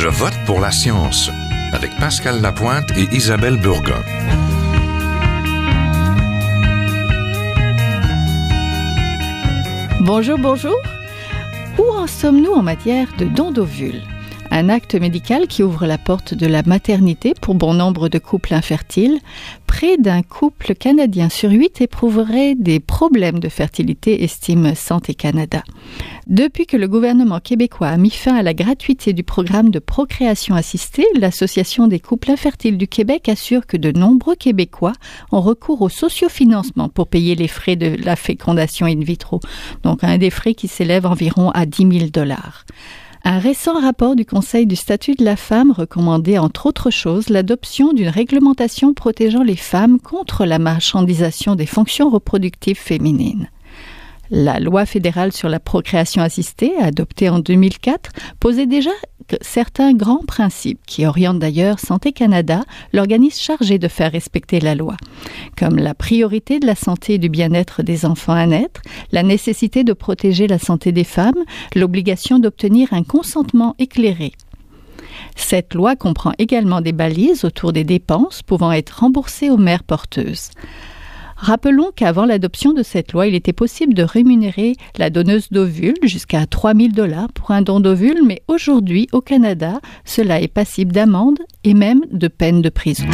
Je vote pour la science avec Pascal Lapointe et Isabelle Burgon. Bonjour. Où en sommes-nous en matière de don d'ovules? Un acte médical qui ouvre la porte de la maternité pour bon nombre de couples infertiles. Près d'un couple canadien sur 8 éprouverait des problèmes de fertilité, estime Santé Canada. Depuis que le gouvernement québécois a mis fin à la gratuité du programme de procréation assistée, l'Association des couples infertiles du Québec assure que de nombreux Québécois ont recours au sociofinancement pour payer les frais de la fécondation in vitro. Donc un des frais qui s'élève environ à 10 000 $. Un récent rapport du Conseil du statut de la femme recommandait, entre autres choses, l'adoption d'une réglementation protégeant les femmes contre la marchandisation des fonctions reproductives féminines. La loi fédérale sur la procréation assistée, adoptée en 2004, posait déjà certains grands principes qui orientent d'ailleurs Santé Canada, l'organisme chargé de faire respecter la loi, comme la priorité de la santé et du bien-être des enfants à naître, la nécessité de protéger la santé des femmes, l'obligation d'obtenir un consentement éclairé. Cette loi comprend également des balises autour des dépenses pouvant être remboursées aux mères porteuses. Rappelons qu'avant l'adoption de cette loi, il était possible de rémunérer la donneuse d'ovules jusqu'à 3 000 $ pour un don d'ovules, mais aujourd'hui, au Canada, cela est passible d'amende et même de peine de prison.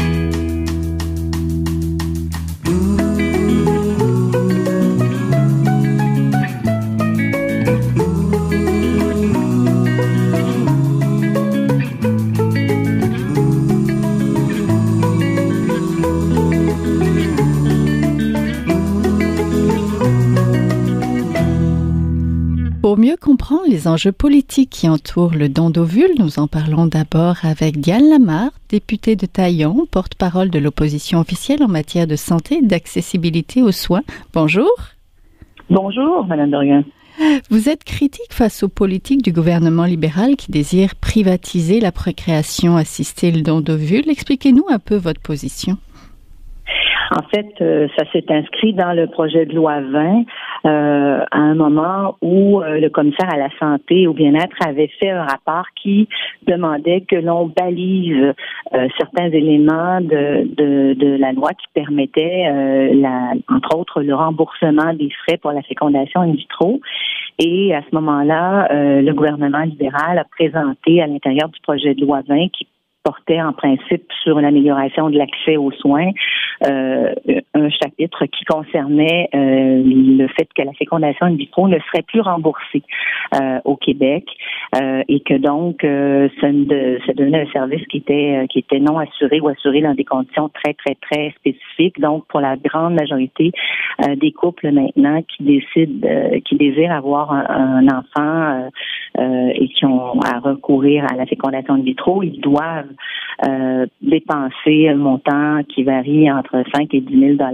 Pour mieux comprendre les enjeux politiques qui entourent le don d'ovules, nous en parlons d'abord avec Diane Lamarre, députée de Taillon, porte-parole de l'opposition officielle en matière de santé et d'accessibilité aux soins. Bonjour. Bonjour, Mme Burgon. Vous êtes critique face aux politiques du gouvernement libéral qui désire privatiser la procréation assistée et le don d'ovules. Expliquez-nous un peu votre position. En fait, ça s'est inscrit dans le projet de loi 20 à un moment où le commissaire à la santé et au bien-être avait fait un rapport qui demandait que l'on balise certains éléments de la loi qui permettaient, entre autres, le remboursement des frais pour la fécondation in vitro. Et à ce moment-là, le gouvernement libéral a présenté à l'intérieur du projet de loi 20 qui portait en principe sur l'amélioration de l'accès aux soins, un chapitre qui concernait le fait que la fécondation in vitro ne serait plus remboursée au Québec et que donc ça devenait un service qui était non assuré ou assuré dans des conditions très, très, très spécifiques. Donc, pour la grande majorité des couples maintenant qui désirent avoir un enfant et qui ont à recourir à la fécondation in vitro, ils doivent dépenser un montant qui varie entre 5 et 10 000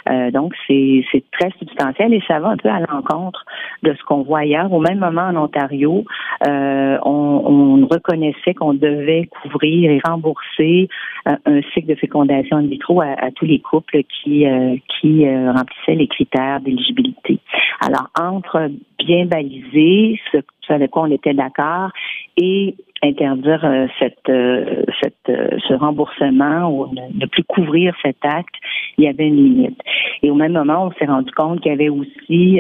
$. Donc, c'est très substantiel et ça va un peu à l'encontre de ce qu'on voit ailleurs. Au même moment, en Ontario, on reconnaissait qu'on devait couvrir et rembourser un cycle de fécondation in vitro à tous les couples qui remplissaient les critères d'éligibilité. Alors, entre bien baliser ce avec quoi on était d'accord et interdire ce remboursement ou ne plus couvrir cet acte, il y avait une limite. Et au même moment, on s'est rendu compte qu'il y avait aussi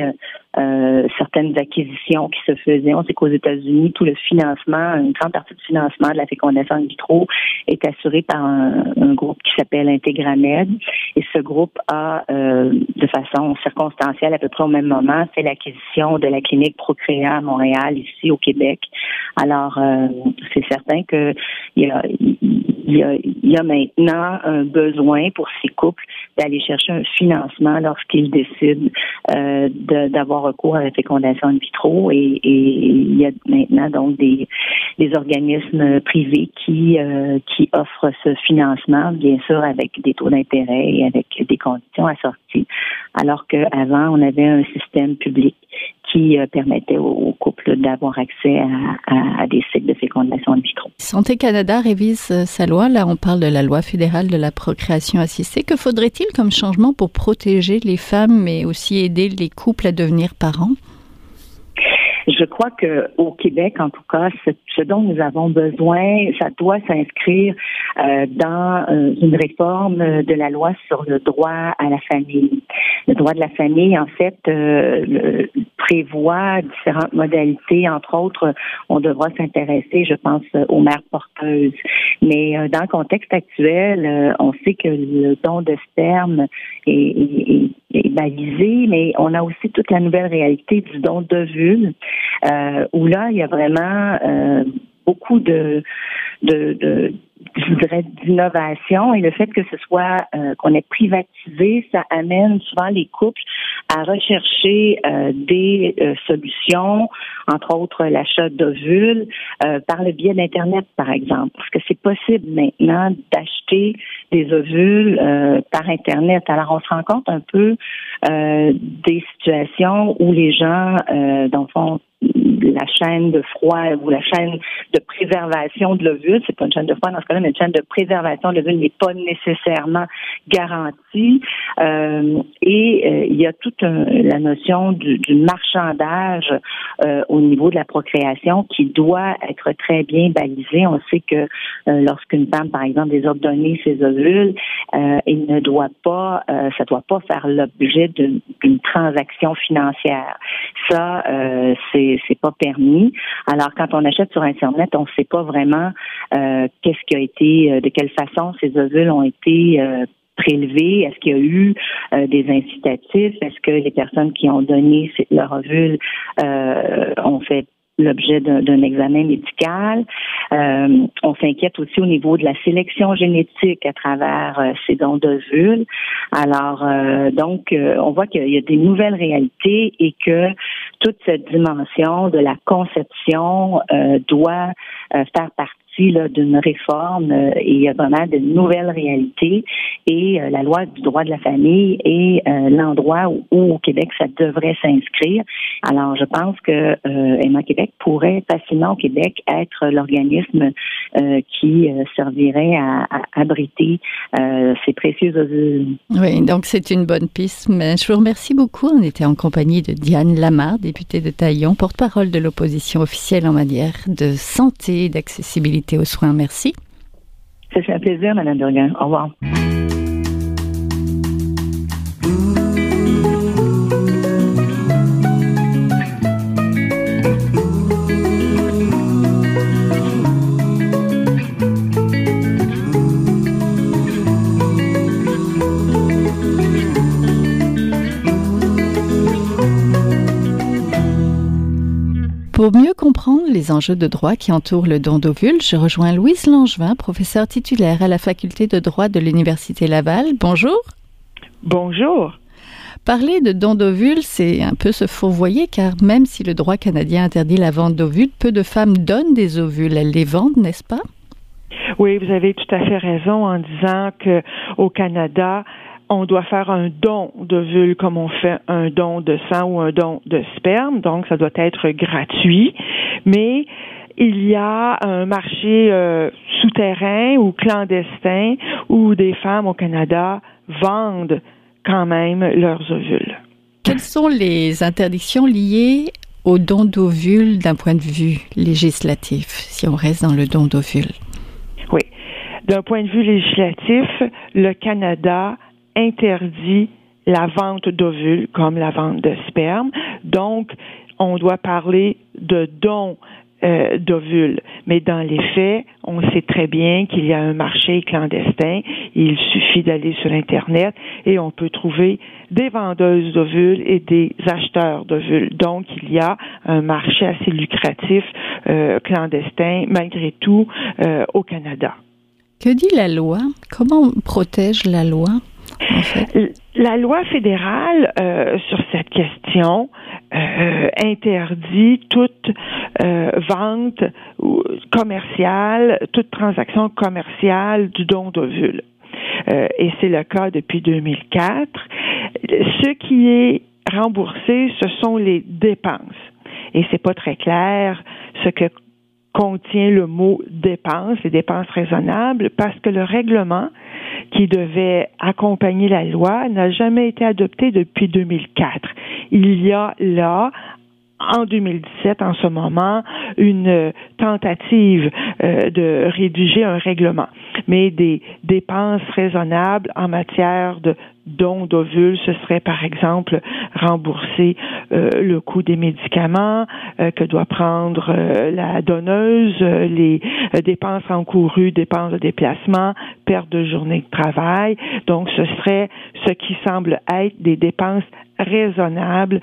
certaines acquisitions qui se faisaient. On sait qu'aux États-Unis, tout le financement, une grande partie du financement de la fécondation in vitro est assuré par un groupe qui s'appelle Integramed. Et ce groupe a, de façon circonstancielle, à peu près au même moment, fait l'acquisition de la clinique Procréa à Montréal, ici au Québec. Alors, c'est certain que il y a maintenant un besoin pour ces couples d'aller chercher un financement lorsqu'ils décident d'avoir recours à la fécondation in vitro et il y a maintenant donc des organismes privés qui offrent ce financement, bien sûr avec des taux d'intérêt et avec des conditions assorties, alors qu'avant on avait un système public qui permettait aux couples d'avoir accès à des cycles de fécondation in vitro. Santé Canada révise sa loi. Là, on parle de la loi fédérale de la procréation assistée. Que faudrait-il comme changement pour protéger les femmes, mais aussi aider les couples à devenir parents? Je crois que au Québec, en tout cas, ce dont nous avons besoin, ça doit s'inscrire dans une réforme de la loi sur le droit à la famille. Le droit de la famille, en fait, prévoit différentes modalités. Entre autres, on devra s'intéresser, je pense, aux mères porteuses. Mais dans le contexte actuel, on sait que le don de sperme est balisé, mais on a aussi toute la nouvelle réalité du don d'ovules, où là, il y a vraiment beaucoup je dirais, d'innovation, et le fait que ce soit qu'on ait privatisé, ça amène souvent les couples à rechercher des solutions, entre autres l'achat d'ovules par le biais d'Internet, par exemple, parce que c'est possible maintenant d'acheter des ovules par Internet. Alors, on se rend compte un peu des situations où les gens, dans le fond, la chaîne de froid ou la chaîne de préservation de l'ovule, c'est pas une chaîne de froid dans ce cas-là, mais une chaîne de préservation de l'ovule n'est pas nécessairement garantie. Et il y a toute la notion du marchandage au niveau de la procréation qui doit être très bien balisée. On sait que lorsqu'une femme, par exemple, désire donner ses ovules, il ne doit pas, ça doit pas faire l'objet d'une transaction financière. Ça, c'est pas permis. Alors, quand on achète sur Internet, on ne sait pas vraiment qu'est-ce qui a été, de quelle façon ces ovules ont été prélevés. Est-ce qu'il y a eu des incitatifs? Est-ce que les personnes qui ont donné leur ovule ont fait l'objet d'un examen médical? On s'inquiète aussi au niveau de la sélection génétique à travers ces dons d'ovules. Alors, donc, on voit qu'il y a des nouvelles réalités et que toute cette dimension de la conception doit faire partie d'une réforme et il y a vraiment de nouvelles réalités et la loi du droit de la famille est l'endroit où au Québec ça devrait s'inscrire. Alors je pense que Aimant Québec pourrait facilement au Québec être l'organisme qui servirait à abriter ces précieux ovules. Oui, donc c'est une bonne piste, mais je vous remercie beaucoup. On était en compagnie de Diane Lamar, députée de Taillon, porte-parole de l'opposition officielle en matière de santé et d'accessibilité aux soins. Merci. Ça fait un plaisir, Mme Burguin. Au revoir. Pour mieux comprendre les enjeux de droit qui entourent le don d'ovules, je rejoins Louise Langevin, professeure titulaire à la faculté de droit de l'Université Laval. Bonjour. Bonjour. Parler de don d'ovules, c'est un peu se fourvoyer, car même si le droit canadien interdit la vente d'ovules, peu de femmes donnent des ovules. Elles les vendent, n'est-ce pas? Oui, vous avez tout à fait raison en disant qu'au Canada, on doit faire un don d'ovule comme on fait un don de sang ou un don de sperme, donc ça doit être gratuit. Mais il y a un marché souterrain ou clandestin où des femmes au Canada vendent quand même leurs ovules. Quelles sont les interdictions liées au don d'ovules d'un point de vue législatif, si on reste dans le don d'ovules? Oui. D'un point de vue législatif, le Canada interdit la vente d'ovules comme la vente de sperme. Donc, on doit parler de don d'ovules. Mais dans les faits, on sait très bien qu'il y a un marché clandestin. Il suffit d'aller sur Internet et on peut trouver des vendeuses d'ovules et des acheteurs d'ovules. Donc, il y a un marché assez lucratif, clandestin, malgré tout, au Canada. Que dit la loi? Comment protège la loi? En fait. La loi fédérale sur cette question interdit toute vente commerciale, toute transaction commerciale du don d'ovules. Et c'est le cas depuis 2004. Ce qui est remboursé, ce sont les dépenses. Et c'est pas très clair ce que contient le mot dépenses, les dépenses raisonnables, parce que le règlement qui devait accompagner la loi n'a jamais été adopté depuis 2004. Il y a là en 2017, en ce moment, une tentative de rédiger un règlement. Mais des dépenses raisonnables en matière de dons d'ovules, ce serait par exemple rembourser le coût des médicaments que doit prendre la donneuse, les dépenses encourues, dépenses de déplacement, perte de journée de travail. Donc, ce serait ce qui semble être des dépenses raisonnables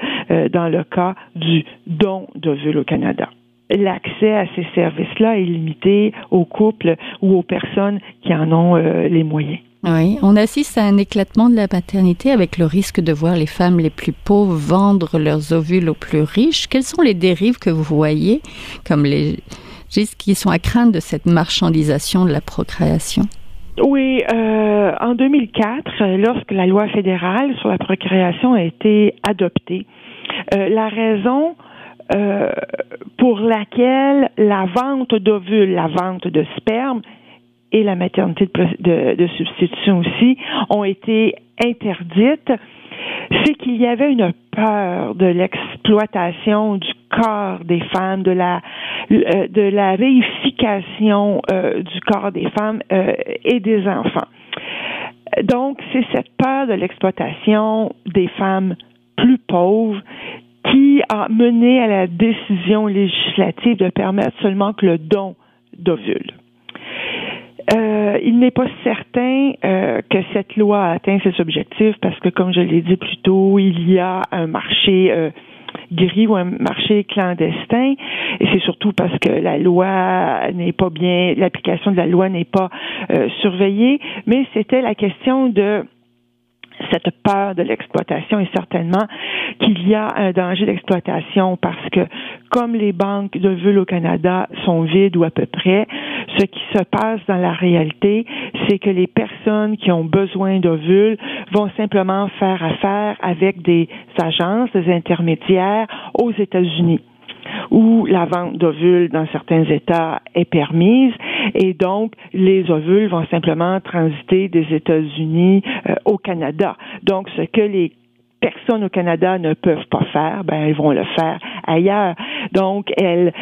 dans le cas du don d'ovules au Canada. L'accès à ces services-là est limité aux couples ou aux personnes qui en ont les moyens. Oui, on assiste à un éclatement de la maternité avec le risque de voir les femmes les plus pauvres vendre leurs ovules aux plus riches. Quelles sont les dérives que vous voyez comme les gestes qui sont à craindre de cette marchandisation de la procréation? Oui, en 2004, lorsque la loi fédérale sur la procréation a été adoptée, la raison pour laquelle la vente d'ovules, la vente de sperme et la maternité de substitution aussi ont été interdites, c'est qu'il y avait une peur de l'exploitation du corps des femmes, de la réification du corps des femmes et des enfants. Donc, c'est cette peur de l'exploitation des femmes plus pauvres qui a mené à la décision législative de permettre seulement que le don d'ovules. Il n'est pas certain que cette loi a atteint ses objectifs parce que, comme je l'ai dit plus tôt, il y a un marché gris ou un marché clandestin, et c'est surtout parce que la loi n'est pas bien, l'application de la loi n'est pas surveillée, mais c'était la question de cette peur de l'exploitation et certainement qu'il y a un danger d'exploitation parce que comme les banques d'ovules au Canada sont vides ou à peu près, ce qui se passe dans la réalité, c'est que les personnes qui ont besoin d'ovules vont simplement faire affaire avec des agences, des intermédiaires aux États-Unis, où la vente d'ovules dans certains États est permise et donc les ovules vont simplement transiter des États-Unis au Canada. Donc, ce que les personnes au Canada ne peuvent pas faire, elles vont le faire ailleurs. Donc, elles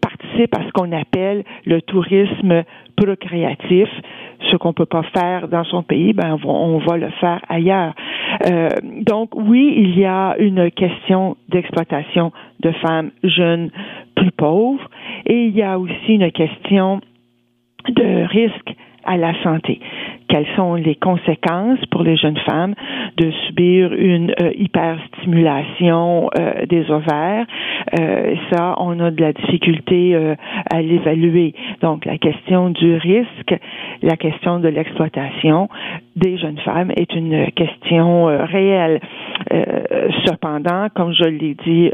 participent à ce qu'on appelle le tourisme procréatif. Ce qu'on peut pas faire dans son pays, on va le faire ailleurs. Donc, oui, il y a une question d'exploitation de femmes jeunes plus pauvres et il y a aussi une question de risque à la santé. Quelles sont les conséquences pour les jeunes femmes de subir une hyperstimulation des ovaires? Ça, on a de la difficulté à l'évaluer. Donc, la question du risque, la question de l'exploitation des jeunes femmes est une question réelle. Cependant, comme je l'ai dit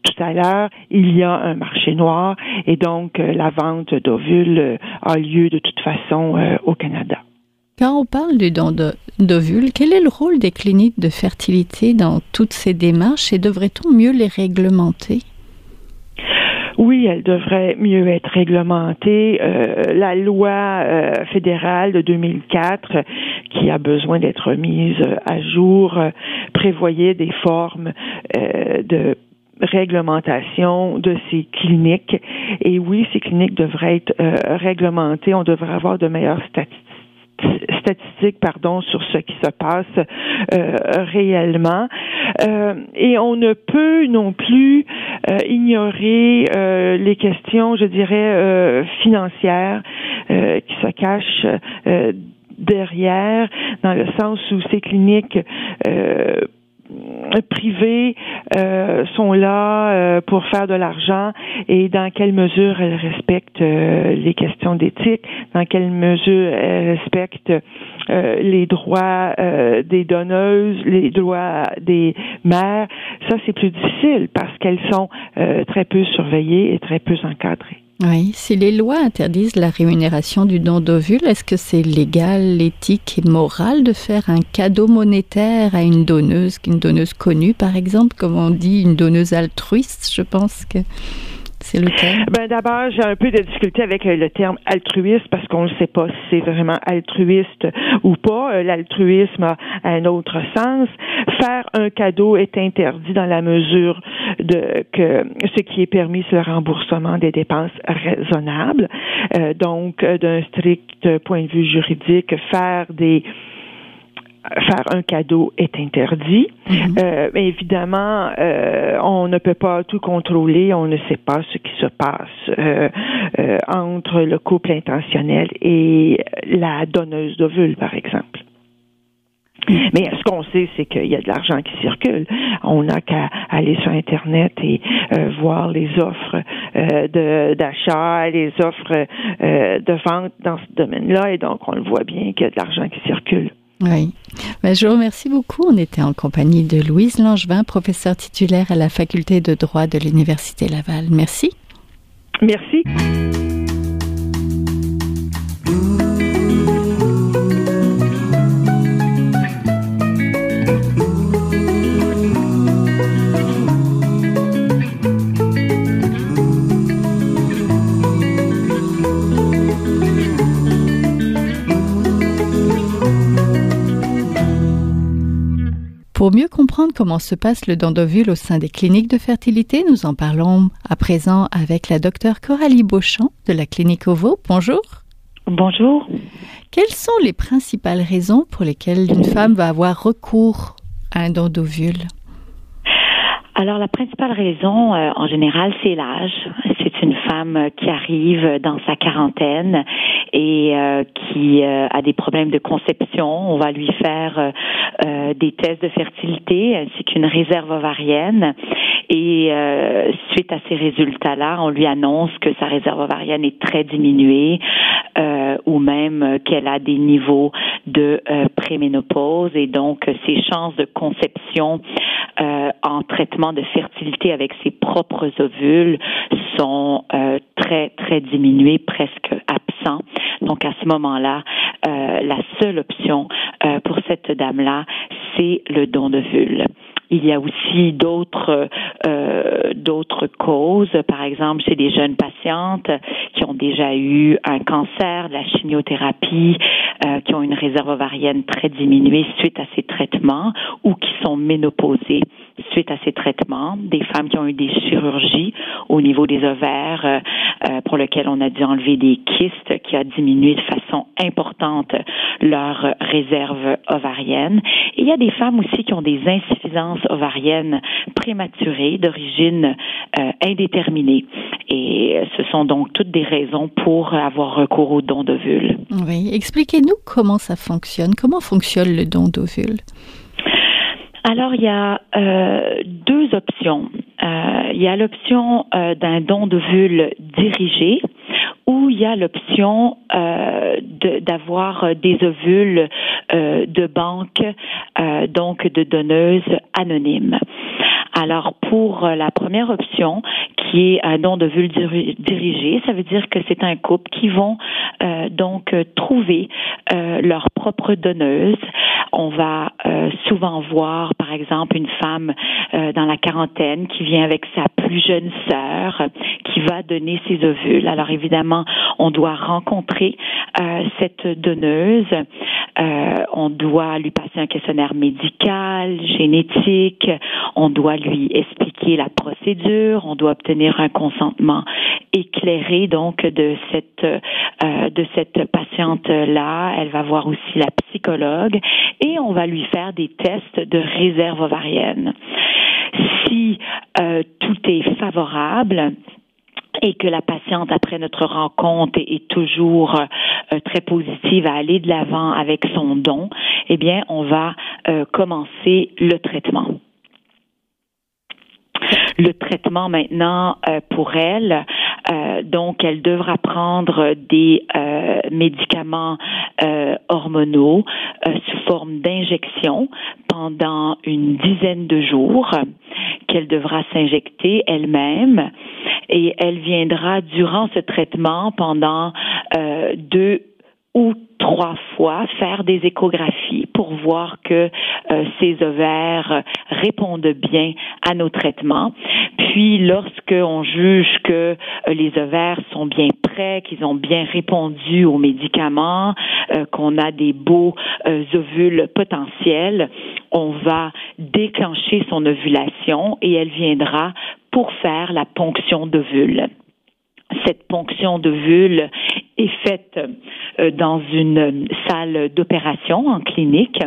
tout à l'heure, il y a un marché noir et donc la vente d'ovules a lieu de toute façon au Canada. Quand on parle du don d'ovules, quel est le rôle des cliniques de fertilité dans toutes ces démarches et devrait-on mieux les réglementer? Oui, elles devraient mieux être réglementées. La loi fédérale de 2004, qui a besoin d'être mise à jour, prévoyait des formes de réglementation de ces cliniques. Et oui, ces cliniques devraient être réglementées. On devrait avoir de meilleures statistiques sur ce qui se passe réellement. Et on ne peut non plus ignorer les questions, je dirais, financières qui se cachent derrière, dans le sens où ces cliniques privées sont là pour faire de l'argent et dans quelle mesure elles respectent les questions d'éthique, dans quelle mesure elles respectent les droits des donneuses, les droits des mères. Ça, c'est plus difficile parce qu'elles sont très peu surveillées et très peu encadrées. Oui, si les lois interdisent la rémunération du don d'ovules, est-ce que c'est légal, éthique et moral de faire un cadeau monétaire à une donneuse connue, par exemple, comme on dit, une donneuse altruiste? Je pense que c'est le terme? D'abord, j'ai un peu de difficulté avec le terme altruiste parce qu'on ne sait pas si c'est vraiment altruiste ou pas. L'altruisme a un autre sens. Faire un cadeau est interdit dans la mesure que ce qui est permis, c'est le remboursement des dépenses raisonnables. Donc, d'un strict point de vue juridique, faire un cadeau est interdit. Évidemment, on ne peut pas tout contrôler. On ne sait pas ce qui se passe entre le couple intentionnel et la donneuse d'ovules, par exemple. Mais ce qu'on sait, c'est qu'il y a de l'argent qui circule. On n'a qu'à aller sur Internet et voir les offres d'achat, les offres de vente dans ce domaine-là. Et donc, on le voit bien qu'il y a de l'argent qui circule. Oui. Je vous remercie beaucoup. On était en compagnie de Louise Langevin, professeure titulaire à la Faculté de droit de l'Université Laval. Merci. Merci. Pour mieux comprendre comment se passe le don d'ovules au sein des cliniques de fertilité, nous en parlons à présent avec la docteure Coralie Beauchamp de la clinique OVO. Bonjour. Bonjour. Quelles sont les principales raisons pour lesquelles une femme va avoir recours à un don d'ovules? Alors, la principale raison, en général, c'est l'âge. C'est une femme qui arrive dans sa quarantaine et qui a des problèmes de conception. On va lui faire des tests de fertilité ainsi qu'une réserve ovarienne. Et suite à ces résultats-là, on lui annonce que sa réserve ovarienne est très diminuée ou même qu'elle a des niveaux de préménopause. Et donc, ses chances de conception en traitement de fertilité avec ses propres ovules sont très, très diminués, presque absents. Donc, à ce moment-là, la seule option pour cette dame-là, c'est le don d'ovules. Il y a aussi d'autres causes. Par exemple, chez des jeunes patientes qui ont déjà eu un cancer, de la chimiothérapie, qui ont une réserve ovarienne très diminuée suite à ces traitements ou qui sont ménopausées suite à ces traitements. Des femmes qui ont eu des chirurgies au niveau des ovaires pour lesquelles on a dû enlever des kystes qui a diminué de façon importante leur réserve ovarienne. Et il y a des femmes aussi qui ont des insuffisances ovariennes prématurées d'origine indéterminée. Et ce sont donc toutes des raisons pour avoir recours au don d'ovules. Oui, expliquez-nous comment ça fonctionne. Comment fonctionne le don d'ovules? Alors, il y a deux options. Il y a l'option d'un don d'ovules dirigé ou il y a l'option d'avoir des ovules de banque, donc de donneuses anonymes. Alors, pour la première option, qui est un don d'ovules dirigé, ça veut dire que c'est un couple qui vont donc trouver leur propre donneuse. On va souvent voir, par exemple, une femme dans la quarantaine qui vient avec sa plus jeune sœur qui va donner ses ovules. Alors, évidemment, on doit rencontrer cette donneuse. On doit lui passer un questionnaire médical, génétique. On doit lui expliquer la procédure. On doit obtenir un consentement éclairé donc de cette patiente-là. Elle va voir aussi la psychologue et on va lui faire des tests de réserve ovarienne. Si tout est favorable et que la patiente, après notre rencontre, est toujours très positive à aller de l'avant avec son don, eh bien, on va commencer le traitement. Le traitement maintenant pour elle, donc elle devra prendre des médicaments hormonaux sous forme d'injection pendant une dizaine de jours qu'elle devra s'injecter elle-même et elle viendra durant ce traitement pendant 2 ou 3 fois faire des échographies pour voir que ces ovaires répondent bien à nos traitements. Puis, lorsqu'on juge que les ovaires sont bien prêts, qu'ils ont bien répondu aux médicaments, qu'on a des beaux ovules potentiels, on va déclencher son ovulation et elle viendra pour faire la ponction d'ovules. Cette ponction d'ovules est faite dans une salle d'opération en clinique.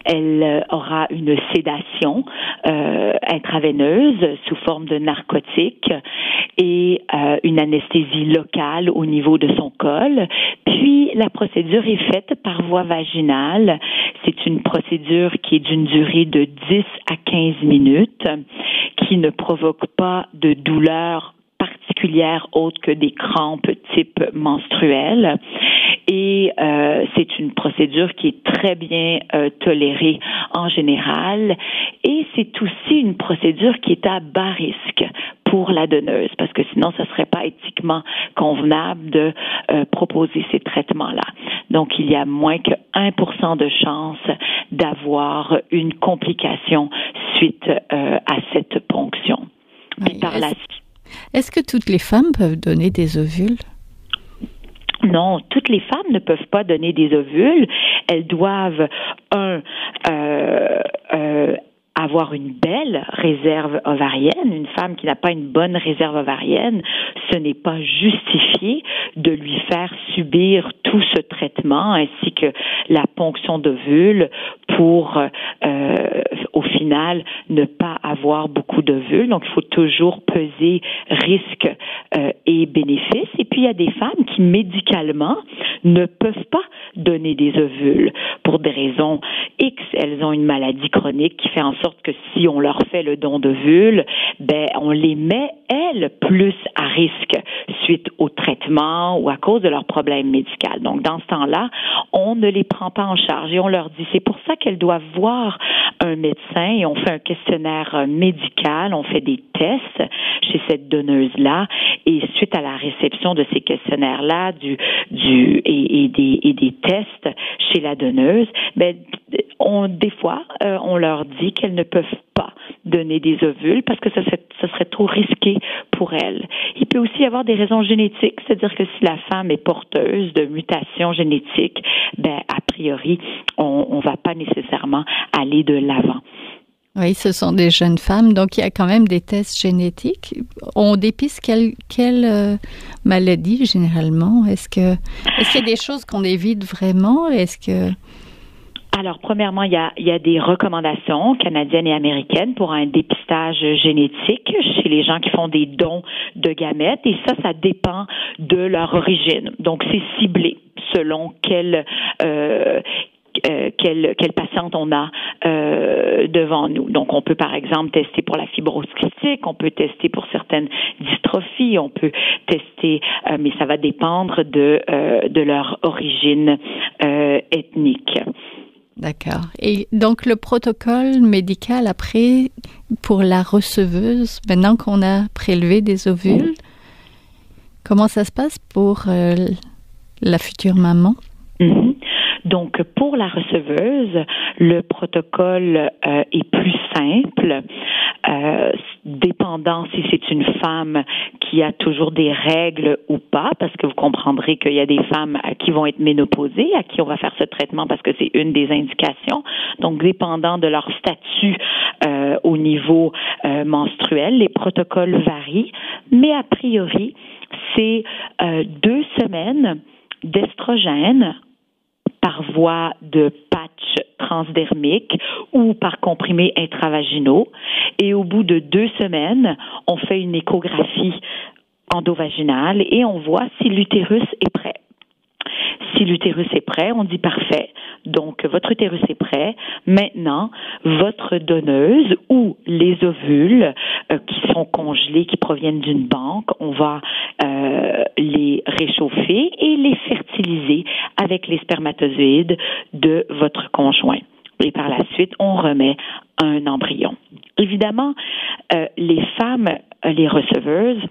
Elle aura une sédation intraveineuse sous forme de narcotique et une anesthésie locale au niveau de son col. Puis, la procédure est faite par voie vaginale. C'est une procédure qui est d'une durée de 10 à 15 minutes, qui ne provoque pas de douleur particulière autre que des crampes type menstruel. Et c'est une procédure qui est très bien tolérée en général. Et c'est aussi une procédure qui est à bas risque pour la donneuse, parce que sinon, ce serait pas éthiquement convenable de proposer ces traitements-là. Donc, il y a moins que 1% de chance d'avoir une complication suite à cette ponction. Oui, est-ce que toutes les femmes peuvent donner des ovules? Non, toutes les femmes ne peuvent pas donner des ovules. Elles doivent, avoir une belle réserve ovarienne. Une femme qui n'a pas une bonne réserve ovarienne, ce n'est pas justifié de lui faire subir tout ce traitement ainsi que la ponction d'ovules pour, au final, ne pas avoir beaucoup d'ovules. Donc, il faut toujours peser risque et bénéfice. Et puis, il y a des femmes qui, médicalement, ne peuvent pas donner des ovules pour des raisons X. Elles ont une maladie chronique qui fait en sorte que si on leur fait le don d'ovules, on les met, elles, plus à risque suite au traitement ou à cause de leur problème médical. Donc, dans ce temps-là, on ne les prend pas en charge et on leur dit, c'est pour ça qu'elles doivent voir un médecin et on fait un questionnaire médical, on fait des tests chez cette donneuse-là et suite à la réception de ces questionnaires-là et des tests chez la donneuse, des fois, on leur dit qu'elles ne peuvent pas donner des ovules parce que ce serait trop risqué pour elles. Il peut aussi y avoir des raisons génétiques, c'est-à-dire que si la femme est porteuse de mutations génétiques, a priori, on va pas nécessairement aller de l'avant. Oui, ce sont des jeunes femmes, donc il y a quand même des tests génétiques. On dépiste quelle maladie généralement? Est-ce qu'il y a des choses qu'on évite vraiment? Alors, premièrement, il y a des recommandations canadiennes et américaines pour un dépistage génétique chez les gens qui font des dons de gamètes et ça dépend de leur origine. Donc, c'est ciblé selon quelle patiente on a devant nous. Donc, on peut, par exemple, tester pour la fibrose cystique, on peut tester pour certaines dystrophies, on peut tester, mais ça va dépendre de leur origine ethnique. D'accord. Et donc, le protocole médical après, pour la receveuse, maintenant qu'on a prélevé des ovules, comment ça se passe pour la future maman? Mm-hmm. Donc, pour la receveuse, le protocole est plus simple, dépendant si c'est une femme qui a toujours des règles ou pas, parce que vous comprendrez qu'il y a des femmes qui vont être ménopausées, à qui on va faire ce traitement parce que c'est une des indications. Donc, dépendant de leur statut au niveau menstruel, les protocoles varient, mais a priori, c'est 2 semaines d'estrogène par voie de patch transdermique ou par comprimés intravaginaux. Et au bout de 2 semaines, on fait une échographie endovaginale et on voit si l'utérus est prêt. Si l'utérus est prêt, on dit parfait. Donc, votre utérus est prêt. Maintenant, votre donneuse ou les ovules qui sont congelés, qui proviennent d'une banque, on va les réchauffer et les fertiliser avec les spermatozoïdes de votre conjoint. Et par la suite, on remet un embryon. Évidemment, les femmes, les receveuses,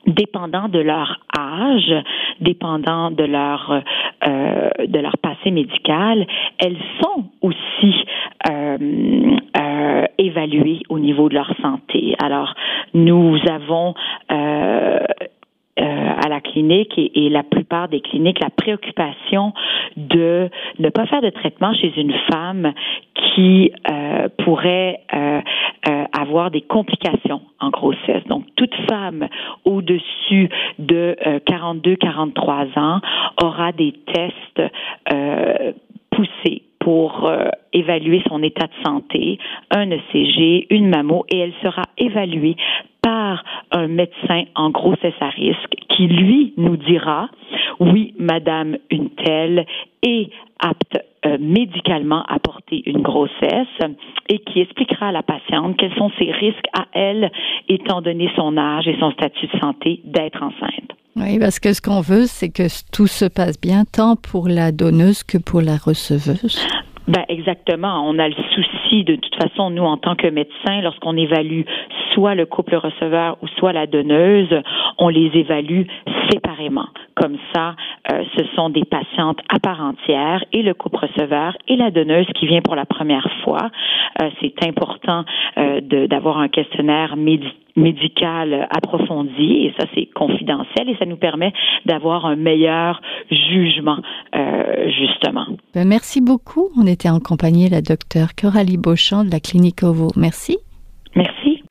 dépendant de leur âge, dépendant de leur passé médical, elles sont aussi évaluées au niveau de leur santé. Alors, nous avons à la clinique et la plupart des cliniques la préoccupation de ne pas faire de traitement chez une femme qui pourrait avoir des complications en grossesse. Donc, toute femme au-dessus de 42-43 ans aura des tests poussés pour évaluer son état de santé, un ECG, une mammo, et elle sera évaluée par un médecin en grossesse à risque qui, lui, nous dira, oui, madame une telle est apte médicalement à porter une grossesse et qui expliquera à la patiente quels sont ses risques à elle, étant donné son âge et son statut de santé, d'être enceinte. Oui, parce que ce qu'on veut, c'est que tout se passe bien, tant pour la donneuse que pour la receveuse. Ben exactement. On a le souci, de toute façon, nous, en tant que médecins, lorsqu'on évalue soit le couple receveur ou soit la donneuse, on les évalue séparément. Comme ça, ce sont des patientes à part entière, et le couple receveur et la donneuse qui vient pour la première fois. C'est important d'avoir un questionnaire médical approfondi, et ça, c'est confidentiel, et ça nous permet d'avoir un meilleur jugement, justement. Ben, merci beaucoup. On était en compagnie de la docteure Coralie Beauchamp de la clinique OVO. Merci. Merci.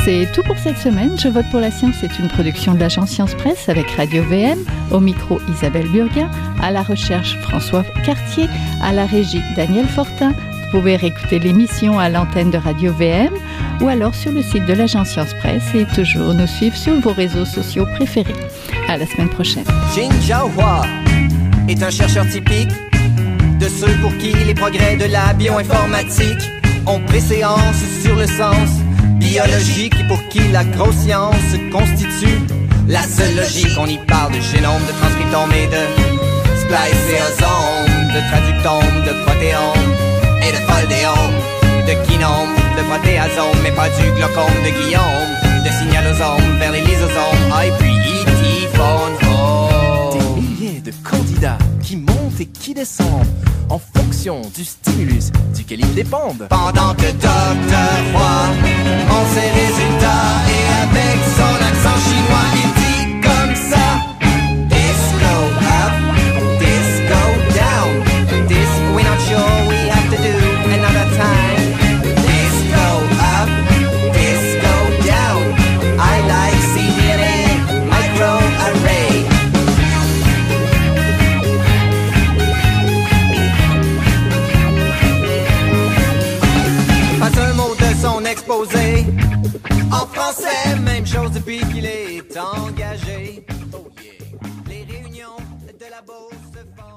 C'est tout pour cette semaine. Je vote pour la science. C'est une production de l'agence Science Presse avec Radio VM. Au micro, Isabelle Burguin. À la recherche, François Cartier. À la régie, Daniel Fortin. Vous pouvez réécouter l'émission à l'antenne de Radio VM ou alors sur le site de l'agence Science Presse et toujours nous suivre sur vos réseaux sociaux préférés. À la semaine prochaine. Jin Jiahua est un chercheur typique de ceux pour qui les progrès de la bioinformatique ont préséance sur le sens biologique et pour qui la grosse science constitue la seule logique. On y parle de génome, de transcriptome et de spliceosome, de traductome, de protéome et de foldéome, de kinome, de protéasome, mais pas du glaucome de Guillaume, de signalosome vers les lysosomes, et puis phone home. Des milliers de candidats qui montent et qui descendent en fonction du stimulus duquel ils dépendent. Pendant que Dr. Roy en ses résultats et avec son accent chinois, il dit comme ça: disco up, disco down, this we're not sure we have to do another time. Disco up, disco down, I like cDNA microarray. Pas un mot de son exposé en français, même chose depuis qu'il est engagé. Oh yeah. Les réunions de la bourse se font